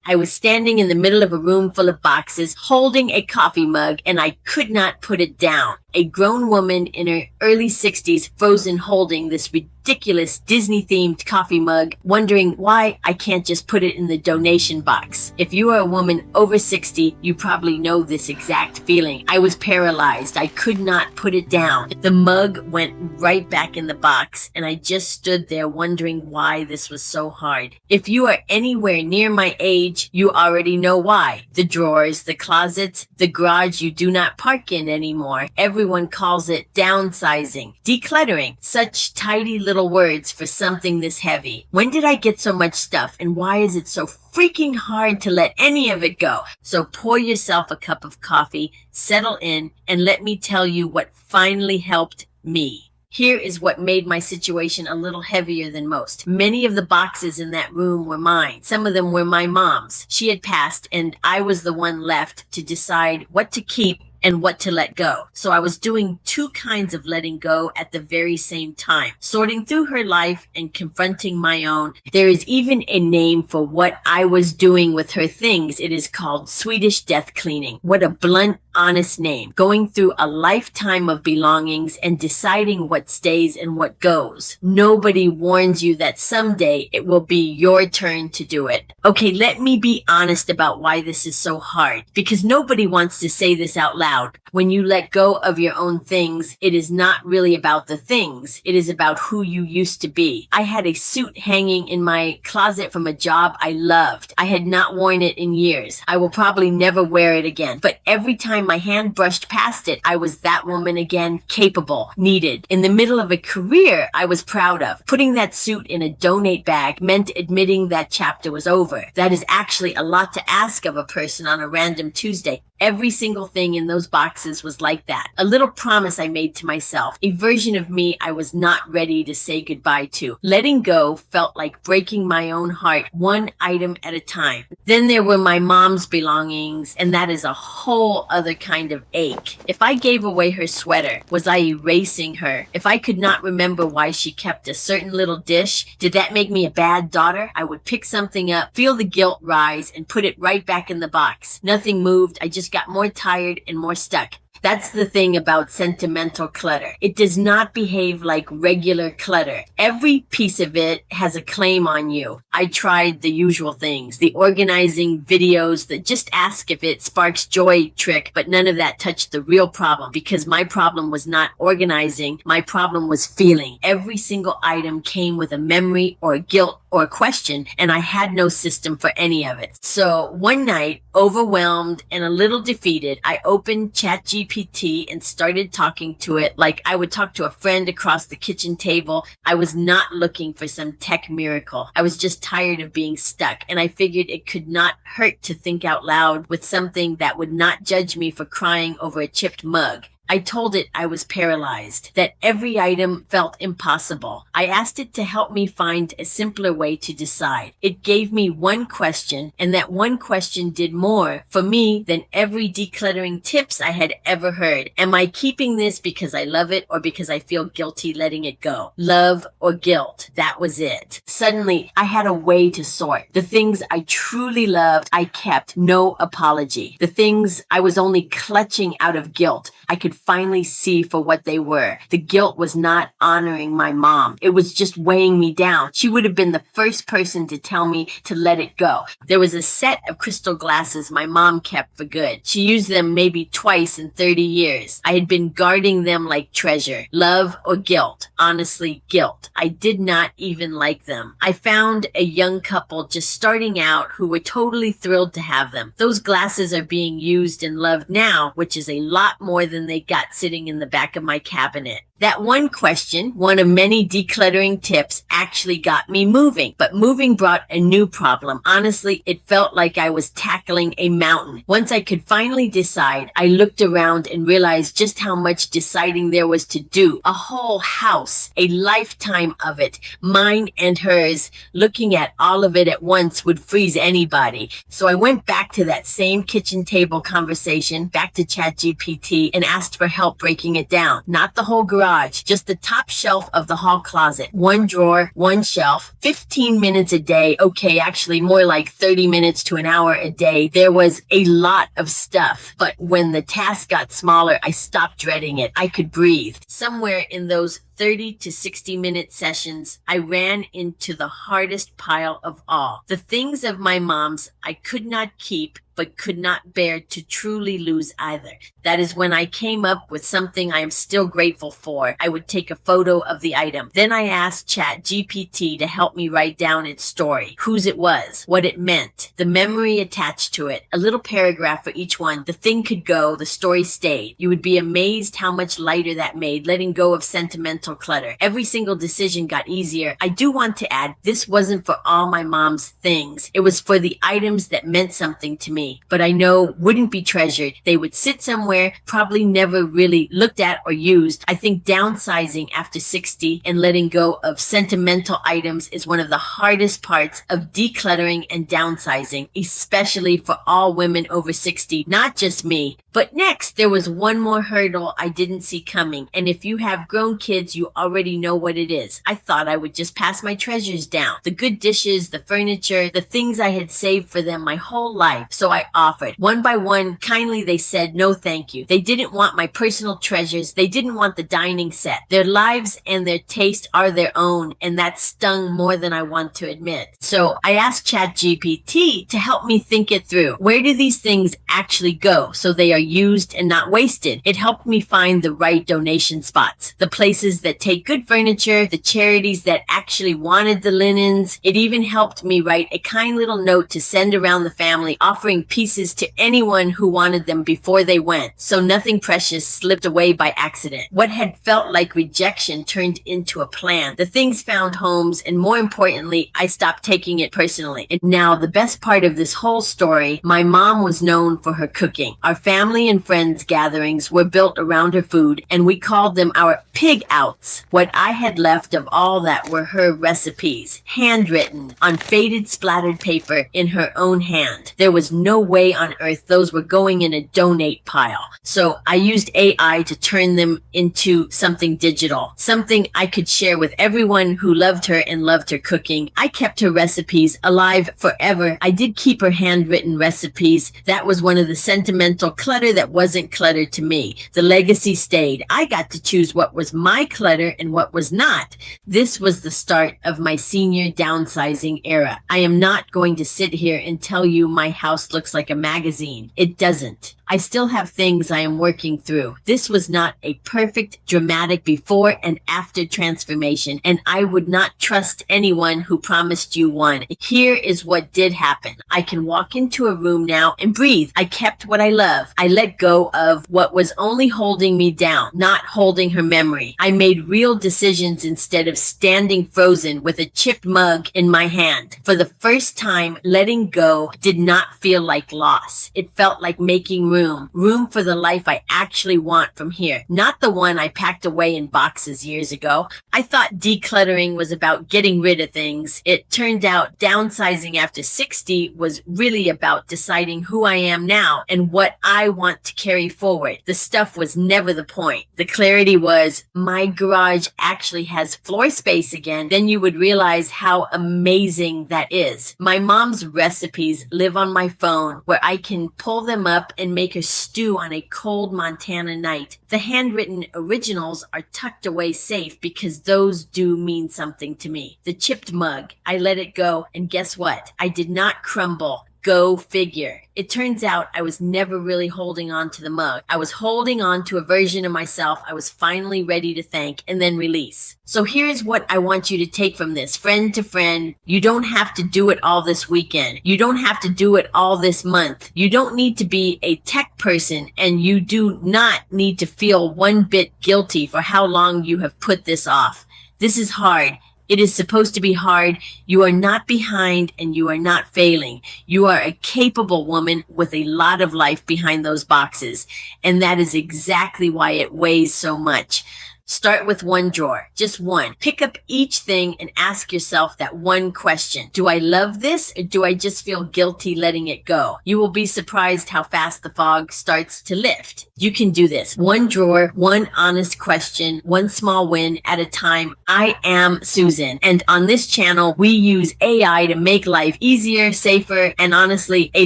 I was standing in the middle of a room full of boxes, holding a coffee mug, and I could not put it down. A grown woman in her early 60s, frozen holding this ridiculous Disney-themed coffee mug, wondering why I can't just put it in the donation box. If you are a woman over 60, you probably know this exact feeling. I was paralyzed. I could not put it down. The mug went right back in the box, and I just stood there wondering why this was so hard. If you are anywhere near my age, you already know why. The drawers, the closets, the garage you do not park in anymore. Everyone calls it downsizing, decluttering, such tidy little words for something this heavy. When did I get so much stuff, and why is it so freaking hard to let any of it go? So pour yourself a cup of coffee, settle in, and let me tell you what finally helped me. Here is what made my situation a little heavier than most. Many of the boxes in that room were mine. Some of them were my mom's. She had passed, and I was the one left to decide what to keep and what to let go. So I was doing two kinds of letting go at the very same time, sorting through her life and confronting my own. There is even a name for what I was doing with her things. It is called Swedish death cleaning. What a blunt, honest name. Going through a lifetime of belongings and deciding what stays and what goes. Nobody warns you that someday it will be your turn to do it. Okay, let me be honest about why this is so hard, because nobody wants to say this out loud. When you let go of your own things, it is not really about the things. It is about who you used to be. I had a suit hanging in my closet from a job I loved. I had not worn it in years. I will probably never wear it again. But every time my hand brushed past it, I was that woman again, capable, needed. In the middle of a career I was proud of. Putting that suit in a donate bag meant admitting that chapter was over. That is actually a lot to ask of a person on a random Tuesday. Every single thing in those boxes was like that. A little promise I made to myself. A version of me I was not ready to say goodbye to. Letting go felt like breaking my own heart, one item at a time. Then there were my mom's belongings, and that is a whole other kind of ache. If I gave away her sweater, was I erasing her? If I could not remember why she kept a certain little dish, did that make me a bad daughter? I would pick something up, feel the guilt rise, and put it right back in the box. Nothing moved. I just got more tired and more stuck. That's the thing about sentimental clutter. It does not behave like regular clutter. Every piece of it has a claim on you. I tried the usual things, the organizing videos that just ask if it sparks joy trick, but none of that touched the real problem, because my problem was not organizing. My problem was feeling. Every single item came with a memory or a guilt or a question, and I had no system for any of it. So one night, overwhelmed and a little defeated, I opened ChatGPT and started talking to it like I would talk to a friend across the kitchen table. I was not looking for some tech miracle. I was just tired of being stuck, and I figured it could not hurt to think out loud with something that would not judge me for crying over a chipped mug. I told it I was paralyzed, that every item felt impossible. I asked it to help me find a simpler way to decide. It gave me one question, and that one question did more for me than every decluttering tips I had ever heard. Am I keeping this because I love it or because I feel guilty letting it go? Love or guilt? That was it. Suddenly, I had a way to sort. The things I truly loved, I kept, no apology. The things I was only clutching out of guilt, I could finally see for what they were. The guilt was not honoring my mom. It was just weighing me down. She would have been the first person to tell me to let it go. There was a set of crystal glasses my mom kept for good. She used them maybe twice in 30 years. I had been guarding them like treasure. Love or guilt? Honestly, guilt. I did not even like them. I found a young couple just starting out who were totally thrilled to have them. Those glasses are being used and loved now, which is a lot more than they got sitting in the back of my cabinet. That one question, one of many decluttering tips, actually got me moving. But moving brought a new problem. Honestly, it felt like I was tackling a mountain. Once I could finally decide, I looked around and realized just how much deciding there was to do. A whole house, a lifetime of it, mine and hers. Looking at all of it at once would freeze anybody. So I went back to that same kitchen table conversation, back to ChatGPT, and asked for help breaking it down. Not the whole garage garage, just the top shelf of the hall closet. One drawer, one shelf, 15 minutes a day. Okay, actually more like 30 minutes to an hour a day. There was a lot of stuff. But when the task got smaller, I stopped dreading it. I could breathe. Somewhere in those 30 to 60-minute sessions, I ran into the hardest pile of all. The things of my mom's I could not keep, but could not bear to truly lose either. That is when I came up with something I am still grateful for. I would take a photo of the item. Then I asked ChatGPT to help me write down its story, whose it was, what it meant, the memory attached to it, a little paragraph for each one. The thing could go, the story stayed. You would be amazed how much lighter that made, letting go of sentimental clutter. Every single decision got easier. I do want to add, this wasn't for all my mom's things. It was for the items that meant something to me, but I know wouldn't be treasured. They would sit somewhere, probably never really looked at or used. I think downsizing after 60 and letting go of sentimental items is one of the hardest parts of decluttering and downsizing, especially for all women over 60, not just me. But next, there was one more hurdle I didn't see coming. And if you have grown kids, you already know what it is. I thought I would just pass my treasures down. The good dishes, the furniture, the things I had saved for them my whole life. So I offered. One by one, kindly they said no thank you. They didn't want my personal treasures. They didn't want the dining set. Their lives and their taste are their own, and that stung more than I want to admit. So I asked ChatGPT to help me think it through. Where do these things actually go so they are used and not wasted? It helped me find the right donation spots, the places that take good furniture, the charities that actually wanted the linens. It even helped me write a kind little note to send around the family, offering pieces to anyone who wanted them before they went, so nothing precious slipped away by accident. What had felt like rejection turned into a plan. The things found homes, and more importantly, I stopped taking it personally. And now the best part of this whole story, my mom was known for her cooking. Our family and friends gatherings were built around her food, and we called them our pig outs. What I had left of all that were her recipes, handwritten on faded splattered paper in her own hand. There was no way on earth those were going in a donate pile. So I used AI to turn them into something digital, something I could share with everyone who loved her and loved her cooking. I kept her recipes alive forever. I did keep her handwritten recipes. That was one of the sentimental clutter that wasn't clutter to me. The legacy stayed. I got to choose what was my clutter and what was not. This was the start of my senior downsizing era. I am not going to sit here and tell you my house looks like a magazine. It doesn't. I still have things I am working through. This was not a perfect, dramatic before and after transformation, and I would not trust anyone who promised you one. Here is what did happen. I can walk into a room now and breathe. I kept what I love. I let go of what was only holding me down, not holding her memory. I made real decisions instead of standing frozen with a chipped mug in my hand. For the first time, letting go did not feel like loss. It felt like making room for the life I actually want from here, not the one I packed away in boxes years ago. I thought decluttering was about getting rid of things. It turned out downsizing after 60 was really about deciding who I am now and what I want to carry forward. The stuff was never the point. The clarity was, my garage actually has floor space again. Then you would realize how amazing that is. My mom's recipes live on my phone, where I can pull them up and make a stew on a cold Montana night. The handwritten originals are tucked away safe because those do mean something to me. The chipped mug, I let it go, and guess what? I did not crumble. Go figure. It turns out I was never really holding on to the mug. I was holding on to a version of myself I was finally ready to thank and then release. So here's what I want you to take from this, friend to friend. You don't have to do it all this weekend. You don't have to do it all this month. You don't need to be a tech person, and you do not need to feel one bit guilty for how long you have put this off. This is hard. It is supposed to be hard. You are not behind and you are not failing. You are a capable woman with a lot of life behind those boxes. And that is exactly why it weighs so much. Start with one drawer, just one. Pick up each thing and ask yourself that one question. Do I love this, or do I just feel guilty letting it go? You will be surprised how fast the fog starts to lift. You can do this. One drawer, one honest question, one small win at a time. I am Susan, and on this channel, we use AI to make life easier, safer, and honestly, a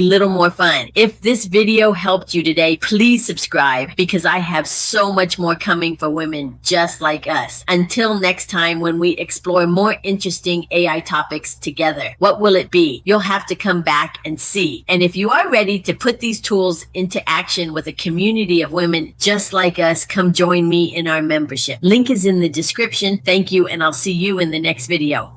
little more fun. If this video helped you today, please subscribe, because I have so much more coming for women just like us. Until next time, when we explore more interesting AI topics together. What will it be? You'll have to come back and see. And if you are ready to put these tools into action with a community of women just like us, come join me in our membership. Link is in the description. Thank you, and I'll see you in the next video.